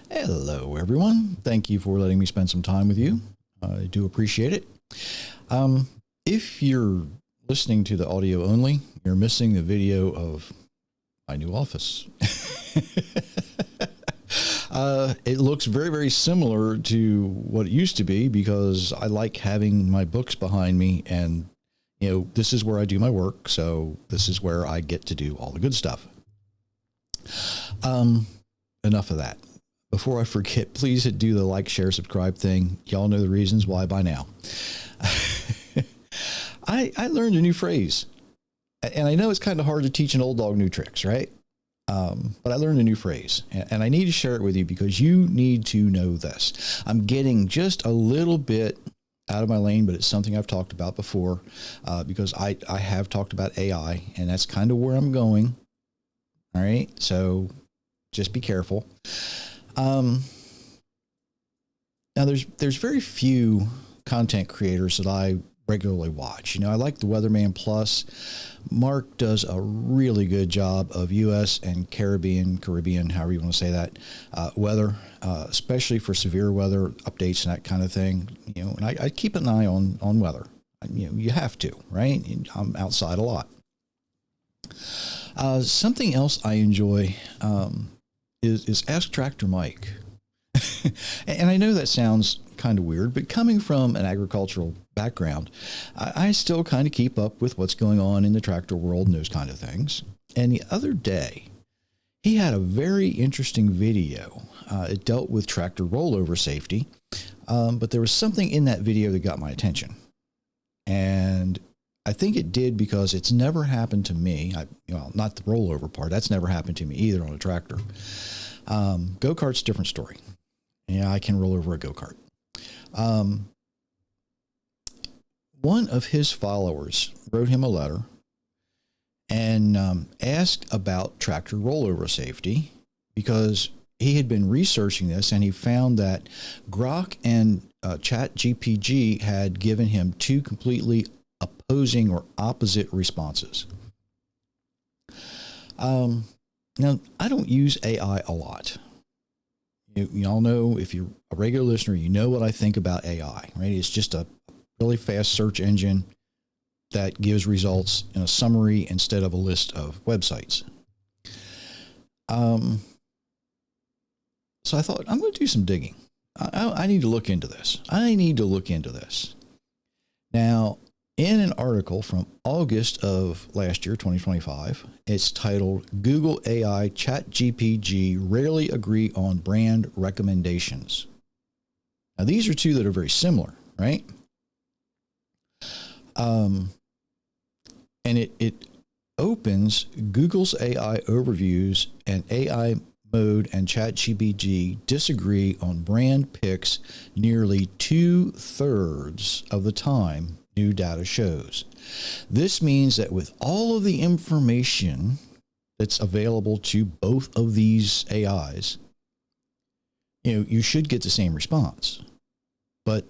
Hello, everyone. Thank you for letting me spend some time with you. I do appreciate it. If you're listening to the audio only, you're missing the video of my new office. It looks very, very similar to what it used to be because I like having my books behind me, and this is where I do my work. So this is where I get to do all the good stuff. Enough of that. Before I forget, please do the like, share, subscribe thing. Y'all know the reasons why by now. I learned a new phrase, and I know it's kind of hard to teach an old dog new tricks, right? But I learned a new phrase, and I need to share it with you because you need to know this. I'm getting just a little bit out of my lane, but it's something I've talked about before because I have talked about AI, and that's kind of where I'm going. All right, so just be careful. Now there's very few content creators that I regularly watch. I like the Weatherman Plus. Mark does a really good job of U.S. and Caribbean, however you want to say that, weather, especially for severe weather updates and that kind of thing. And I keep an eye on weather. You have to, right? I'm outside a lot. Something else I enjoy is Ask Tractor Mike. And I know that sounds kind of weird, but coming from an agricultural background, I still kind of keep up with what's going on in the tractor world and those kind of things. And the other day, he had a very interesting video. It dealt with tractor rollover safety, but there was something in that video that got my attention. And I think it did because it's never happened to me. Not the rollover part. That's never happened to me either on a tractor. Go-kart's a different story. Yeah, I can roll over a go-kart. One of his followers wrote him a letter and asked about tractor rollover safety because he had been researching this and he found that Grok and ChatGPT had given him two completely opposing or opposite responses. Now, I don't use AI a lot. You all know, if you're a regular listener, you know what I think about AI, right? It's just a really fast search engine that gives results in a summary instead of a list of websites. So I thought, I'm going to do some digging. I need to look into this. Now, in an article from August of last year, 2025, it's titled, Google AI ChatGPT Rarely Agree on Brand Recommendations. Now, these are two that are very similar, right? And it opens Google's AI overviews and AI mode and ChatGPT disagree on brand picks nearly 2/3 of the time, new data shows. This means that with all of the information that's available to both of these AIs, you should get the same response. But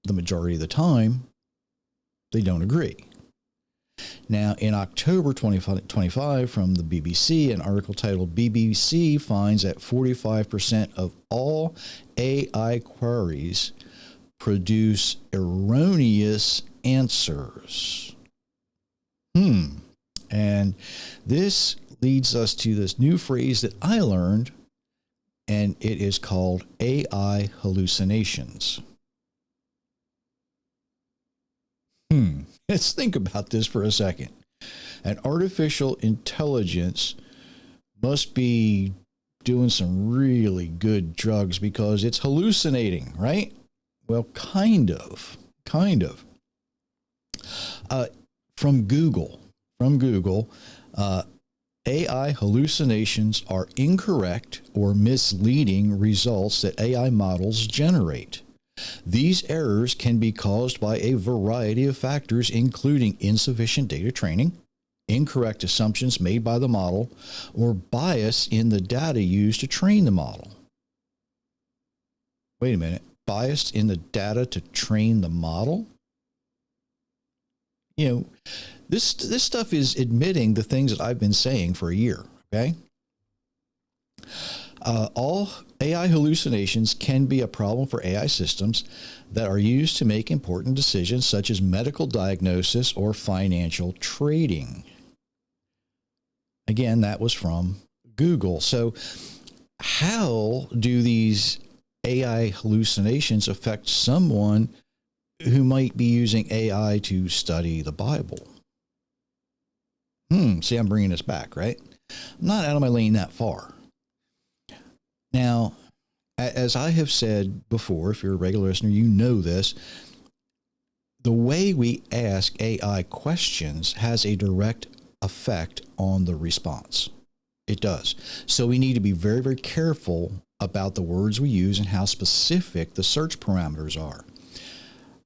the majority of the time, they don't agree. Now, in October 2025, from the BBC, an article titled BBC finds that 45% of all AI queries produce erroneous answers. And this leads us to this new phrase that I learned, and it is called AI hallucinations. Let's think about this for a second. An artificial intelligence must be doing some really good drugs because it's hallucinating, right? Well, kind of. From Google, AI hallucinations are incorrect or misleading results that AI models generate. These errors can be caused by a variety of factors, including insufficient data training, incorrect assumptions made by the model, or bias in the data used to train the model. Wait a minute. Biased in the data to train the model? This stuff is admitting the things that I've been saying for a year, okay? All AI hallucinations can be a problem for AI systems that are used to make important decisions such as medical diagnosis or financial trading. Again, that was from Google. So how do these AI hallucinations affect someone who might be using AI to study the Bible? See, I'm bringing this back, right? I'm not out of my lane that far. Now, as I have said before, if you're a regular listener, you know this. The way we ask AI questions has a direct effect on the response. It does. So we need to be very, very careful about the words we use and how specific the search parameters are.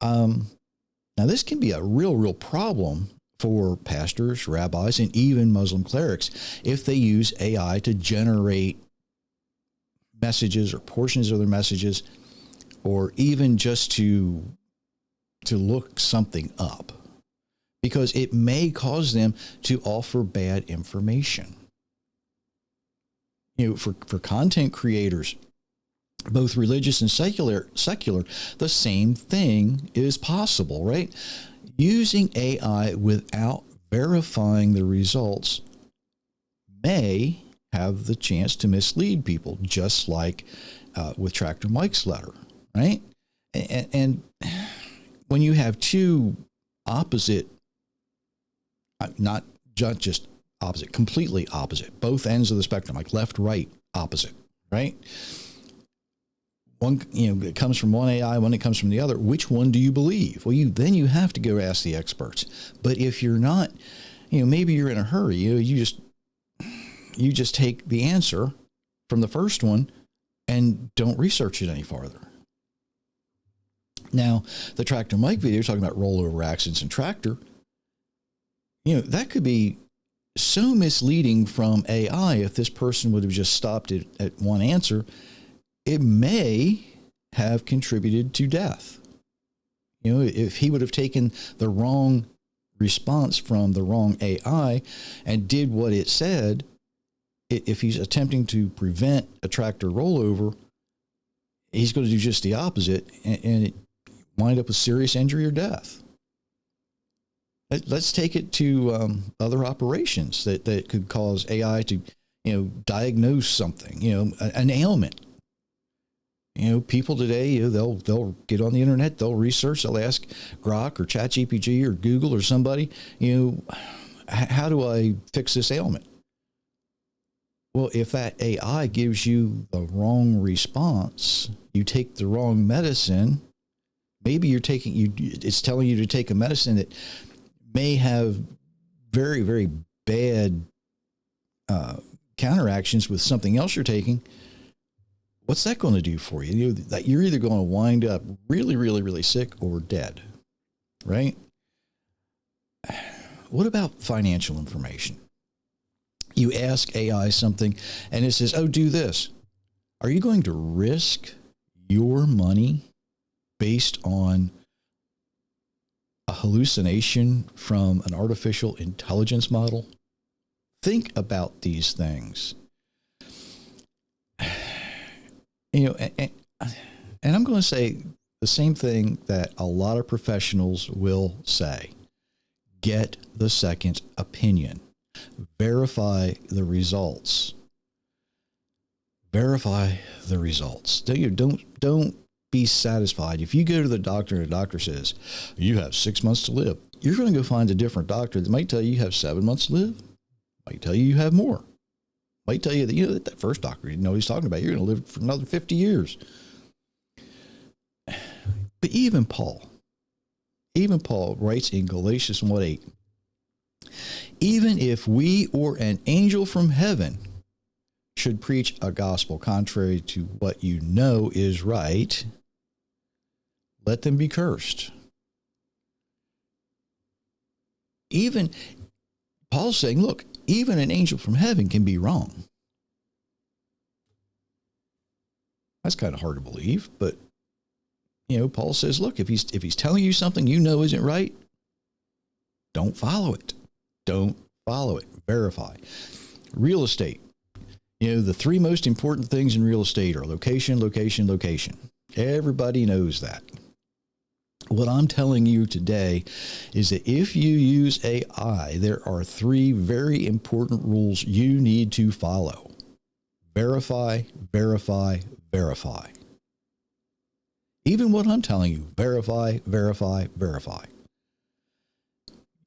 Now, this can be a real problem for pastors, rabbis, and even Muslim clerics if they use AI to generate messages or portions of their messages, or even just to look something up, because it may cause them to offer bad information. You know, for content creators, both religious and secular, the same thing is possible, right? Using AI without verifying the results may have the chance to mislead people, just like with Tractor Mike's letter, right? And when you have two opposite, not just opposite, completely opposite, both ends of the spectrum, like left, right, opposite, right? One, it comes from one AI, one it comes from the other. Which one do you believe? Well, you have to go ask the experts. But if you're not, maybe you're in a hurry, you just take the answer from the first one and don't research it any farther. Now, the Tractor Mike video talking about rollover accidents and tractor, that could be so misleading from AI. If this person would have just stopped it at one answer, it may have contributed to death. If he would have taken the wrong response from the wrong AI and did what it said, if he's attempting to prevent a tractor rollover, he's going to do just the opposite and it wind up with serious injury or death. Let's take it to other operations that could cause AI to, diagnose something, an ailment. People today, they'll get on the internet, they'll research, they'll ask Grok or ChatGPT or Google or somebody, how do I fix this ailment? Well, if that AI gives you the wrong response, you take the wrong medicine, maybe it's telling you to take a medicine that may have very, very bad counteractions with something else you're taking. What's that going to do for you? That you're either going to wind up really, really, really sick or dead, right? What about financial information? You ask AI something and it says, oh, do this. Are you going to risk your money based on a hallucination from an artificial intelligence model? Think about these things. And I'm going to say the same thing that a lot of professionals will say. Get the second opinion. Verify the results. Verify the results. Don't be satisfied. If you go to the doctor and the doctor says, you have 6 months to live, you're going to go find a different doctor that might tell you have 7 months to live, might tell you have more. Might tell you that that first doctor didn't know what he's talking about. You're going to live for another 50 years. But even Paul writes in Galatians 1:8, even if we or an angel from heaven should preach a gospel contrary to what you know is right, let them be cursed. Even Paul's saying, look, even an angel from heaven can be wrong. That's kind of hard to believe, but Paul says, look, if he's telling you something isn't right, don't follow it. Don't follow it. Verify. Real estate. You know, the three most important things in real estate are location, location, location. Everybody knows that. What I'm telling you today is that if you use AI, there are three very important rules you need to follow. Verify, verify, verify. Even what I'm telling you, verify, verify, verify.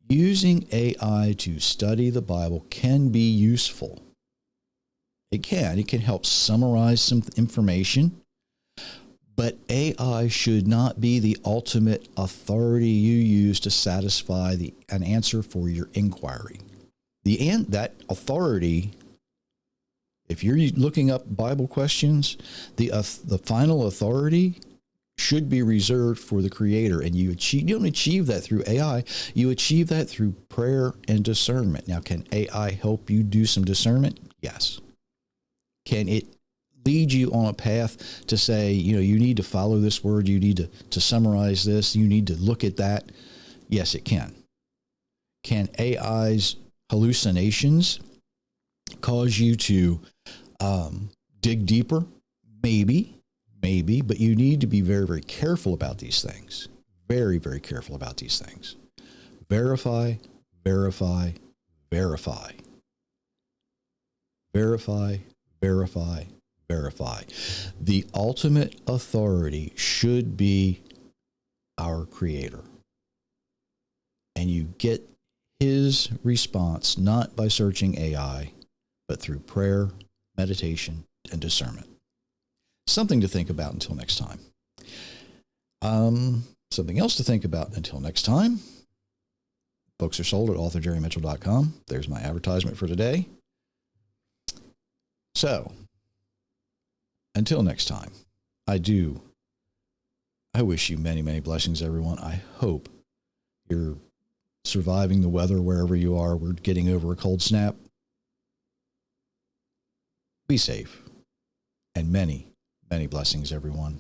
Using AI to study the Bible can be useful. It can help summarize some information. But AI should not be the ultimate authority you use to satisfy an answer for your inquiry. That authority, if you're looking up Bible questions, the final authority should be reserved for the Creator. And you don't achieve that through AI. You achieve that through prayer and discernment. Now, can AI help you do some discernment? Yes. Can it lead you on a path to say, you need to follow this word, you need to summarize this, you need to look at that? Yes, it can. Can AI's hallucinations cause you to dig deeper? Maybe, but you need to be very, very careful about these things. Very, very careful about these things. Verify, verify, verify. Verify, verify, verify. The ultimate authority should be our Creator. And you get his response not by searching AI, but through prayer, meditation, and discernment. Something to think about until next time. Something else to think about until next time. Books are sold at authorjerrymitchell.com. There's my advertisement for today. So, until next time, I wish you many, many blessings, everyone. I hope you're surviving the weather wherever you are. We're getting over a cold snap. Be safe. And many, many blessings, everyone.